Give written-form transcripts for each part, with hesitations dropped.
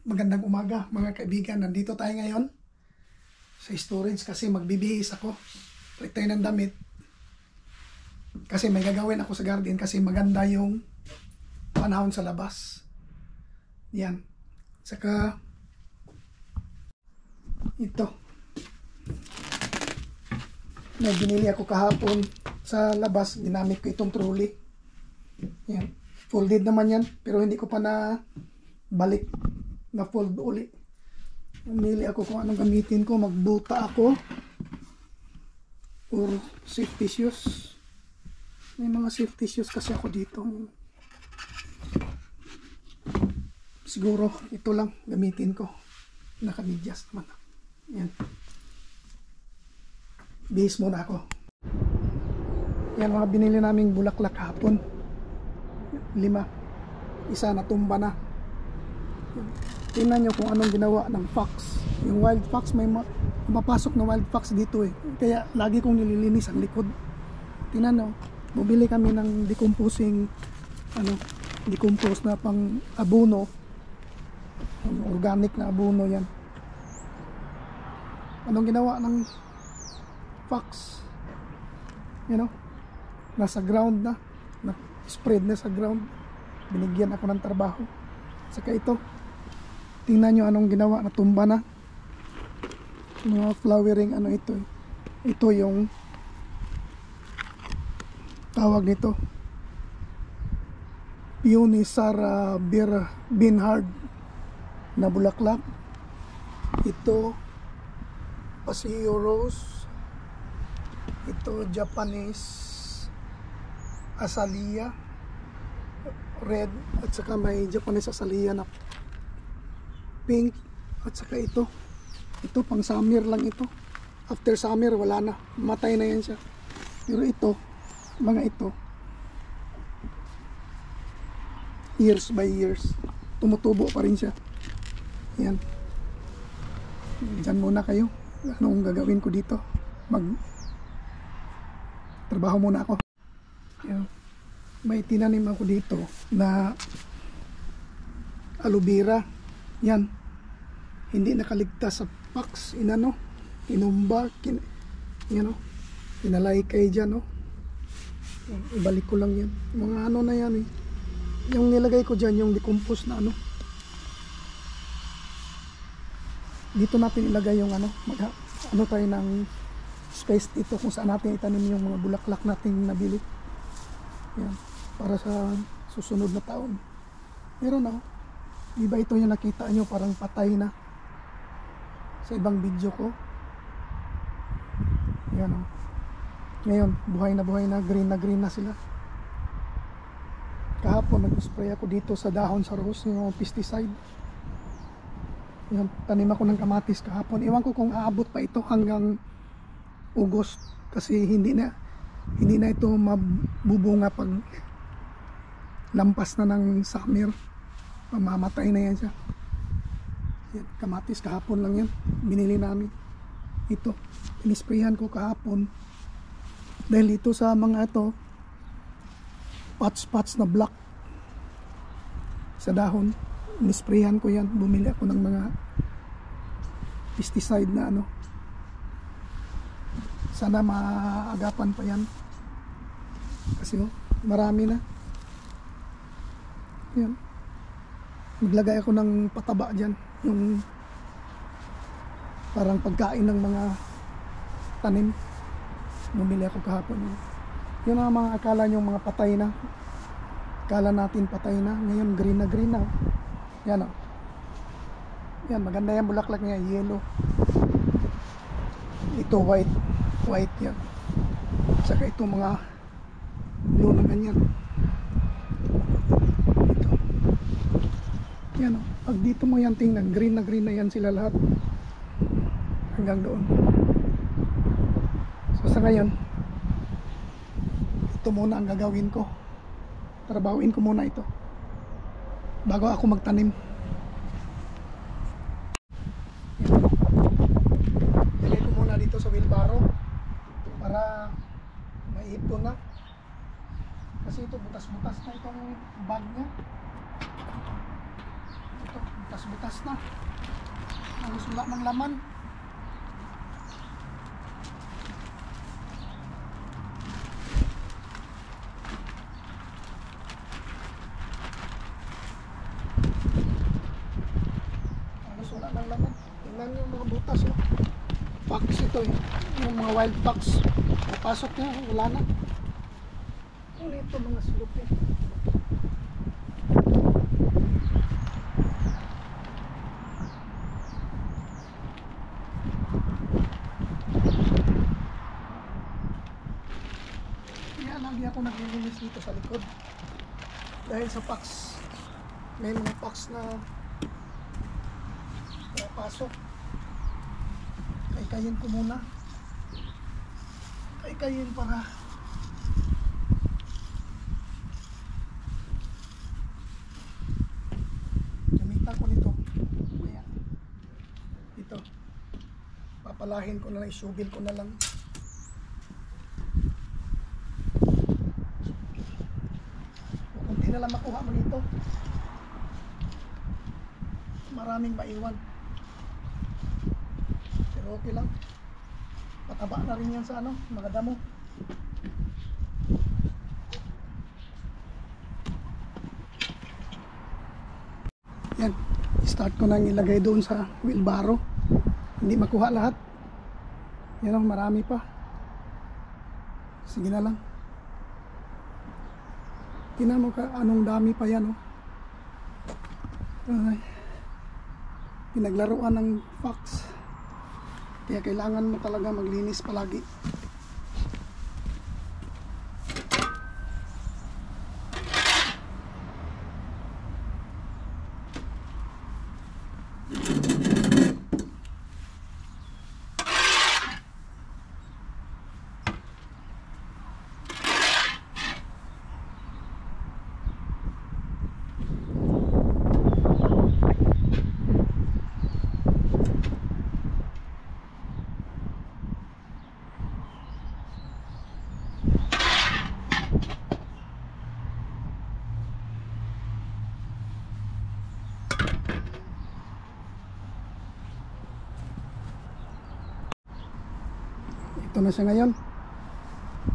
Magandang umaga mga kaibigan. Nandito tayo ngayon sa storage kasi magbibihis ako. Return ng damit. Kasi may gagawin ako sa garden kasi maganda yung panahon sa labas. Yan. Saka ito. May binili ako kahapon sa labas. Ginamit ko itong trolley. Yan. Folded naman yan pero hindi ko pa na balik na fold uli. Umili ako kung anong gamitin ko. Magbuta ako or safety shoes. May mga safety shoes kasi ako dito. Siguro ito lang gamitin ko. Naka-medyas naman. Yan. Bihis muna ako. Yan mga binili naming bulaklak hapon. 5. Isa natumba na. Tingnan nyo kung anong ginawa ng fox. Yung wild fox, may mapasok na wild fox dito eh. Kaya lagi kong nililinis ang likod. Tingnan nyo, bumili kami ng decomposing decompose na pang abono. Organic na abono yan. Anong ginawa ng fox? You know, nasa ground na. Spread na sa ground. Binigyan ako ng trabaho. Saka ito, tingnan nyo anong ginawa, natumba na mga flowering ito. Ito yung tawag nito, Peony Sarah Bernhardt na bulaklak. Ito Paseo Rose. Ito Japanese Azalea red, at saka may Japanese Azalea na pink, at saka ito pang summer lang ito. After summer wala na, matay na yan siya. Pero ito, mga ito years by years tumutubo pa rin siya. Yan, dyan muna kayo. Anong gagawin ko dito? Mag trabaho muna ako. Yan. May tinanim ako dito na aloe vera. Yan, hindi nakaligtas sa fox. Inumba, kinalaykay dyan, no? Ibalik ko lang yan. Mga na yan eh. Yung nilagay ko dyan, yung decompose na dito natin ilagay yung tayo ng space dito kung saan natin itanim yung mga bulaklak natin nabili. Yan, para sa susunod na taon. Meron ako. Iba ito yung nakita nyo, parang patay na sa ibang video ko. Yan o. Ngayon, buhay na, green na sila. Kahapon, nag-spray ako dito sa dahon sa rose, yung pesticide. Yan, tanim ako ng kamatis kahapon. Iwan ko kung aabot pa ito hanggang August. Kasi hindi na ito mabubunga pag lampas na ng summer. Mamamatay na yan siya. Yan, kamatis kahapon lang yan, binili namin. Ito, inisprayan ko kahapon dahil ito sa mga ito spots na black sa dahon. Inisprayan ko yan. Bumili ako ng mga pesticide na sana maagapan pa yan kasi marami na. Yan, maglagay ako ng pataba dyan, yung parang pagkain ng mga tanim. Bumili ako kahapon. Yun ang mga akala nyo mga patay na. Akala natin patay na, ngayon green na. Yan o. Yan, maganda yung bulaklak niya, yellow. Ito white yan. Saka ito mga blue na ganyan. Ito. Yan o. Pag dito mo yan tingnan, green na yan sila lahat. Hanggang doon. So sa ngayon, ito muna ang gagawin ko. Trabahuin ko muna ito bago ako magtanim. Ilagay ko muna dito sa wheelbarrow para maipon na. Kasi ito butas-butas na itong bag niya. Ito, butas-butas na. Halos wala ng laman. Halos wala ng laman. Tingnan yung mga butas, oh. Fox ito eh. Yung mga wild fox. Napasok niya, wala na. Ano ito mga sulupi? Kaya lagi ako naglilinis dito sa likod. Dahil sa fox. May mga fox na napasok. Kayin ko muna. Kayin para gamitan ko nito. Ayan. Ito. Papalahin ko na lang, isubil ko na lang. Kunti na lang makuha mo nito. Maraming maiwan. Okay lang. Pataba na rin yan sa ano, mga damo. Yan. Start ko nang ilagay doon sa wheelbarrow. Hindi makuha lahat. Yan o, marami pa. Sige na lang. Tingnan mo ka, anong dami pa yan o. Ay. Pinaglaruan ng fox. Kaya kailangan mo talaga maglinis palagi. Ito na siya ngayon.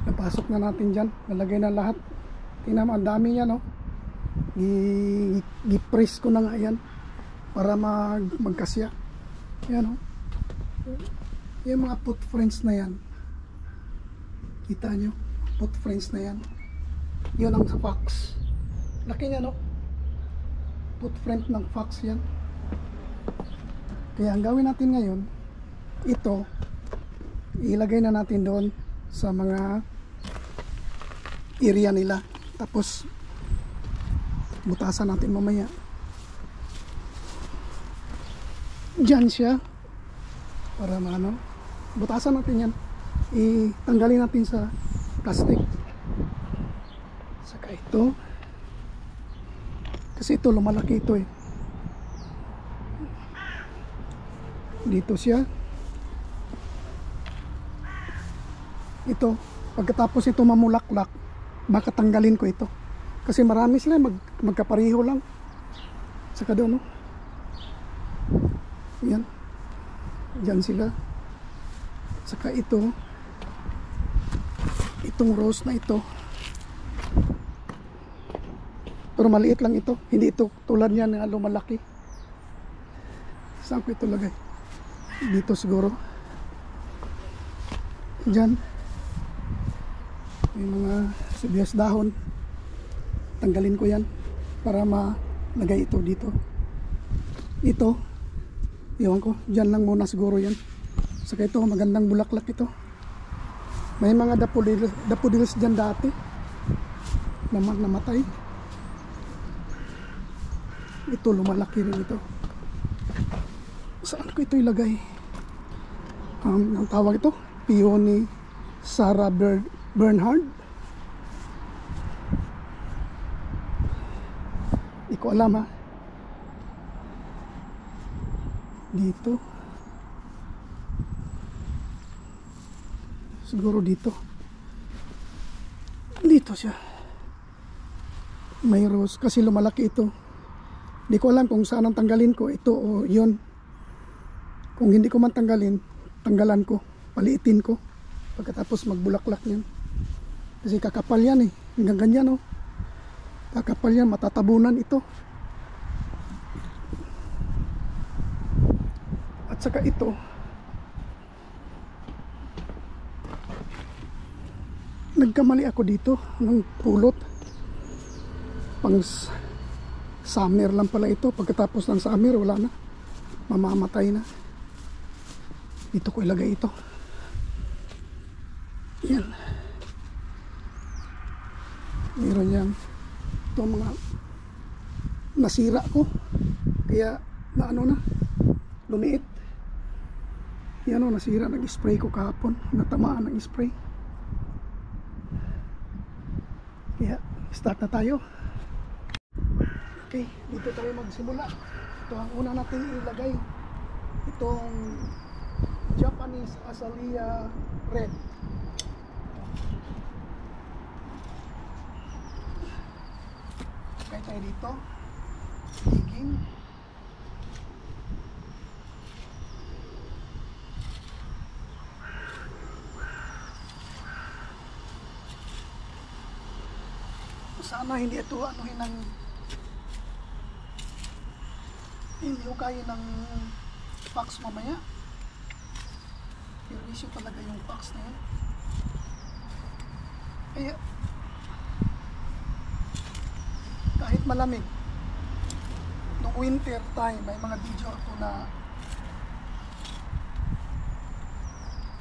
Napasok na natin dyan. Nalagay na lahat. Tingnan mo, ang dami yan, oh. I-press ko na nga yan para magkasya. Yan, oh. Yung mga footprints na yan. Kita nyo? Footprints na yan. Yun ang sa fox. Laki niya, no? Footprint ng fox yan. Kaya ang gawin natin ngayon, ito ilagay na natin doon sa mga area nila, tapos butasan natin mamaya. Diyan siya para maano, butasan natin yan, itanggalin natin sa plastic. Saka ito, kasi ito lumalaki ito eh. Dito siya. Ito, pagkatapos ito mamulaklak, baka tanggalin ko ito. Kasi marami sila, magkapareho lang. Saka doon, no? Yan. Diyan sila. Saka ito, itong rose na ito. Pero maliit lang ito. Hindi ito tulad niya na lumalaki. Saan ko ito lagay? Dito siguro. Diyan. May mga sibuyas dahon, tanggalin ko yan para malagay ito dito. Ito, iwan ko, dyan lang muna siguro yan. Saka ito, magandang bulaklak ito. May mga daffodils dyan dati naman namatay. Ito, lumalaki rin ito. Saan ko ito ilagay? Ang tawag ito, Peony Sarah Bernhardt. Di ko alam, ha. Dito. Siguro dito. Dito siya. May rose kasi lumalaki ito. Di ko alam kung saan ang tanggalin ko, ito o yun. Kung hindi ko man tanggalin, tanggalan ko, paliitin ko pagkatapos magbulaklak yan. Kasi kakapal yan eh, hanggang ganyan oh. Kakapal yan, matatabunan ito. At saka ito, nagkamali ako dito ng pulot. Pang summer lang pala ito. Pagkatapos ng summer, wala na, mamamatay na. Dito ko ilagay ito. Yan. Meron yan. Ito mga nasira ko. Kaya na ano na, lumiit. Yan o, nasira. Nag-spray ko kahapon. Natamaan ng spray. Kaya start na tayo. Okay, dito tayo magsimula. Ito ang una natin ilagay. Itong Japanese Azalea Red. Okay tayo dito. Digging. Sana hindi ito anuhin ng hindi ko kaya ng fax mamaya. Pero issue talaga yung fax na yun. Kaya kahit malamig, nung winter time may mga video ako na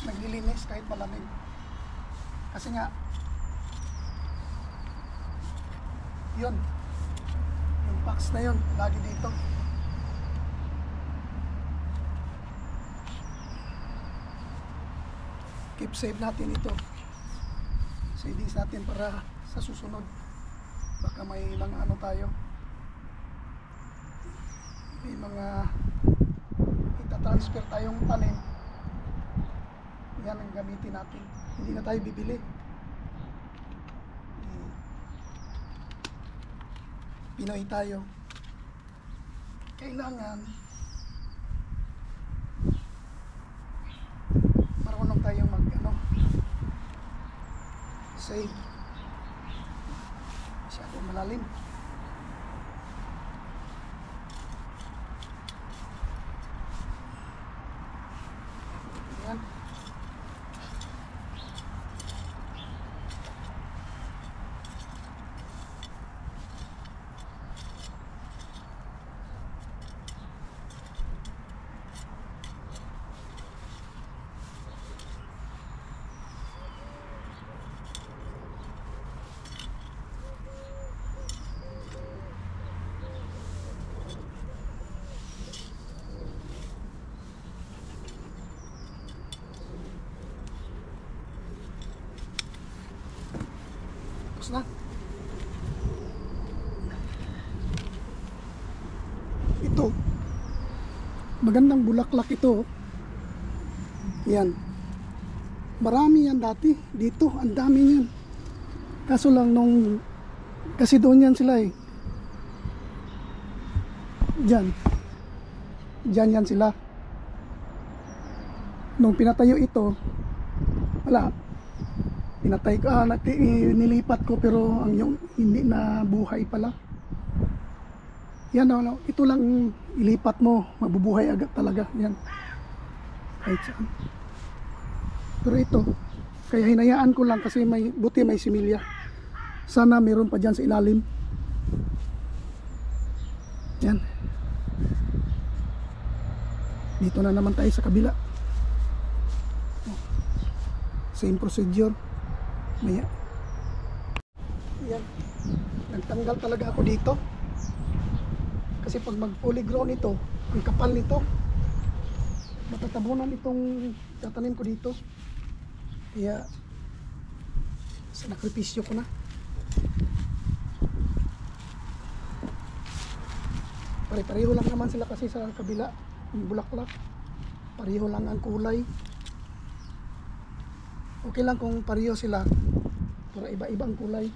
naglilinis kahit malamig. Kasi nga yun, yung fax na yun lagi dito. Keep save natin ito. Savings natin para sa susunod. Baka may mga ano tayo, may mga ita-transfer tayong tanim. Yan ang gamitin natin. Hindi na tayo bibili. Pinoy tayo. Kailangan marunong tayong mag ano, save. Masyadong malalim. Ayan. Tapos na. Ito, magandang bulaklak ito. Yan, marami yan dati dito, ang dami yan. Kaso lang nung, kasi doon yan sila eh, dyan yan sila. Nung pinatayo ito, wala, pinatay ko, nilipat ko, pero ang yung hindi na buhay pala. Yan ano, ito lang ilipat mo, mabubuhay agad talaga yan. Kahit saan. Pero ito, kaya hinayaan ko lang kasi may buti, may similya. Sana meron pa dyan sa ilalim. Yan. Dito na naman tayo sa kabila. Same procedure. Maya. Yan. Nagtanggal talaga ako dito. Kasi pag mag fully grown ito, ang kapal nito, matatabunan itong tatanim ko dito. Kaya sinakripisyo ko na. Pare-pareho lang naman sila kasi sa kabila, yung bulaklak. Pareho lang ang kulay. Okay lang kung pareho sila, pero iba-iba ang kulay.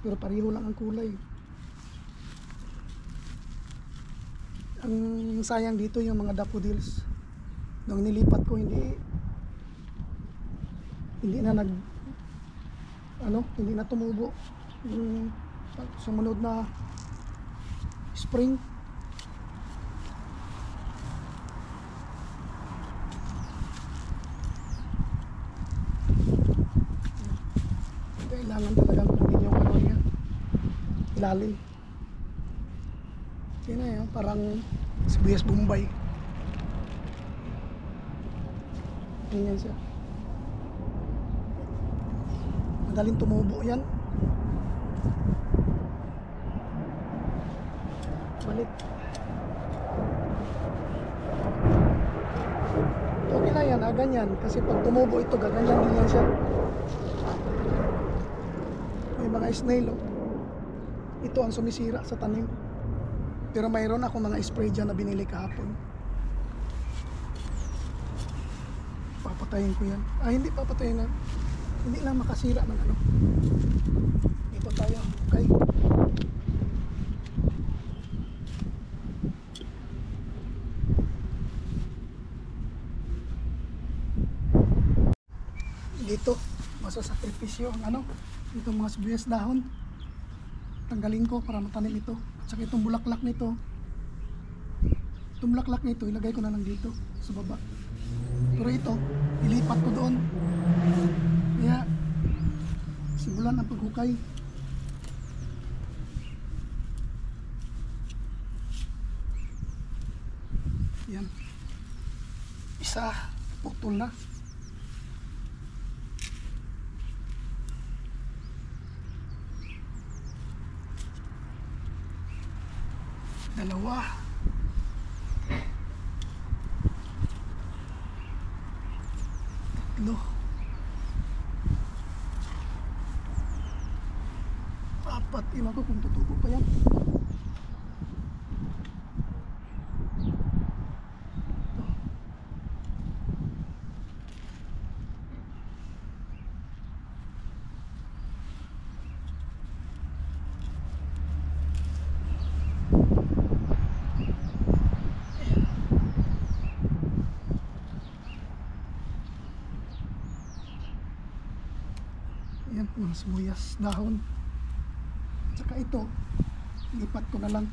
Pero pareho lang ang kulay. Ang sayang dito yung mga daffodils. Nung nilipat ko, hindi na hindi na tumubo yung sumunod na spring. Kailangan talagang kunin yung ano niya, ilalim. Yun na yun, parang sibuyas Bombay. Ganyan siya. Madaling tumubo yan. Balik. Okay na yan, ganyan. Kasi pag tumubo ito, gaganyan din yan siya. May mga snail, oh. Ito ang sumisira sa tanim. Pero mayroon ako mga spray dyan na binili kahapon. Papatayin ko yan. Hindi papatayin na. Hindi lang makasira ng ano. Dito tayo. Okay. Dito, masasakripisyo ang ano. Itong mga sibuyas dahon. Tanggalin ko para matanim ito. At saka itong bulaklak nito. Itong bulaklak nito, ilagay ko na lang dito sa baba. Pero ito, ilipat ko doon. Kaya, simulan ang paghukay. Yan. Isa, putol na. Dalawa. Tatlo. Apat. Iwan ko kung tutubo pa yan. Ayan, mga sibuyas dahon. Tsaka ito, lipat ko na lang.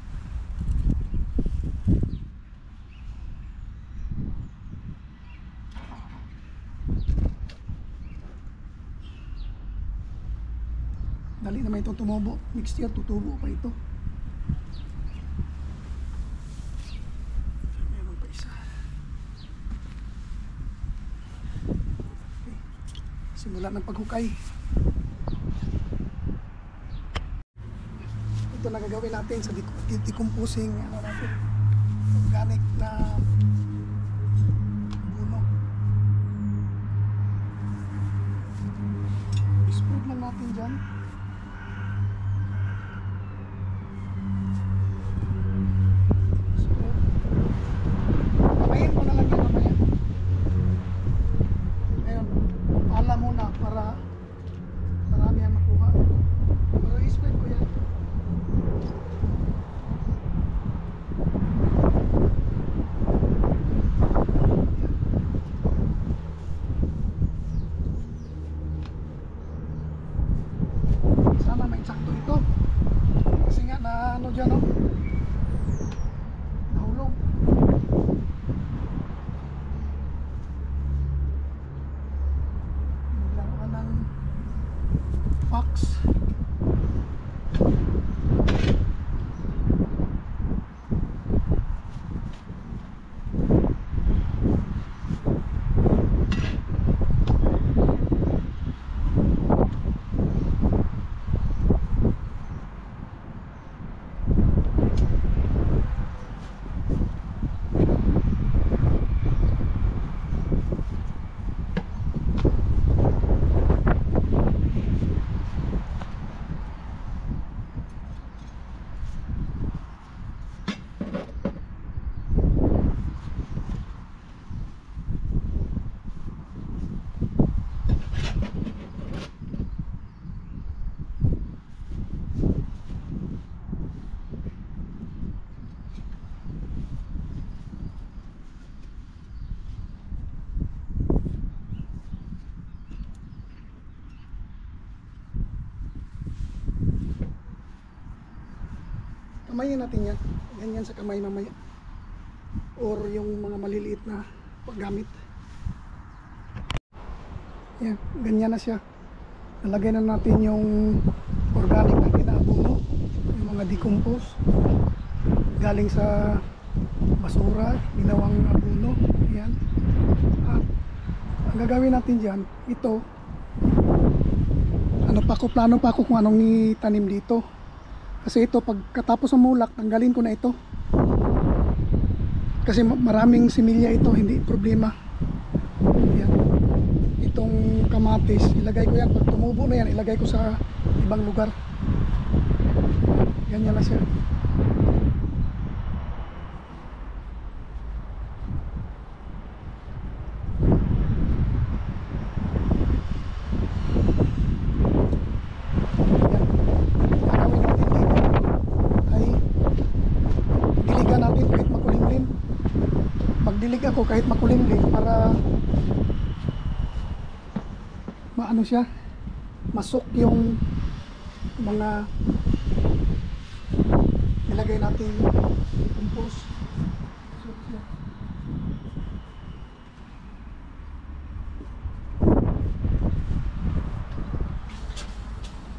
Dali naman itong tumubo. Next year, tutubo pa ito. Meron pa isa. Okay. Simula ng paghukay. Ito na gagawin natin sa decomposing ano natin, organic na buno. Spread lang natin dyan. Spread. Pamayin mo na lang yan mamaya. Ngayon, alam mo na para marami ang makuha. Pero i-spread ko yan. Kamayin natin yan. Ganyan sa kamay mamaya. Or yung mga maliliit na paggamit. Yan, ganyan na siya. Nalagay na natin yung organic na pinaabuno, yung mga decompose galing sa basura, ginawang abuno. Yan. At ang gagawin natin dyan, ito, plano pa ako kung anong itanim dito. Kasi ito, pagkatapos ng mulak, tanggalin ko na ito. Kasi maraming similya ito, hindi problema. Yan. Itong kamatis, ilagay ko yan. Pag tumubo na yan, ilagay ko sa ibang lugar. Ganyan na siya. Magdilig ako kahit makulimlim para maano siya, masok yung mga nilagay natin compost.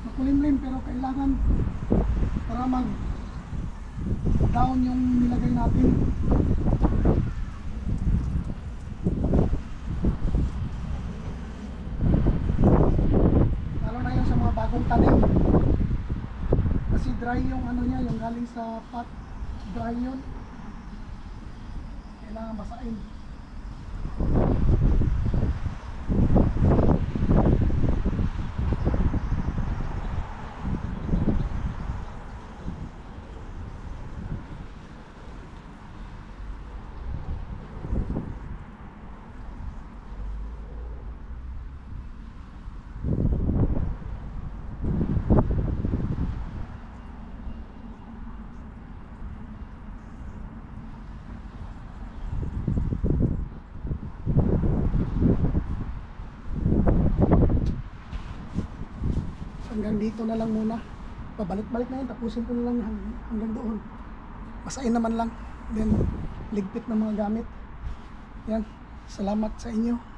Makulimlim pero kailangan para mag down yung nilagay natin. Bagong tanim kasi dry yung ano niya, yung galing sa pot, dry yun, kailangan basain. Hanggang dito na lang muna. Pabalik-balik na yun. Tapusin ko na lang hanggang doon. Basain naman lang. Then, ligpit ng mga gamit. Yan. Salamat sa inyo.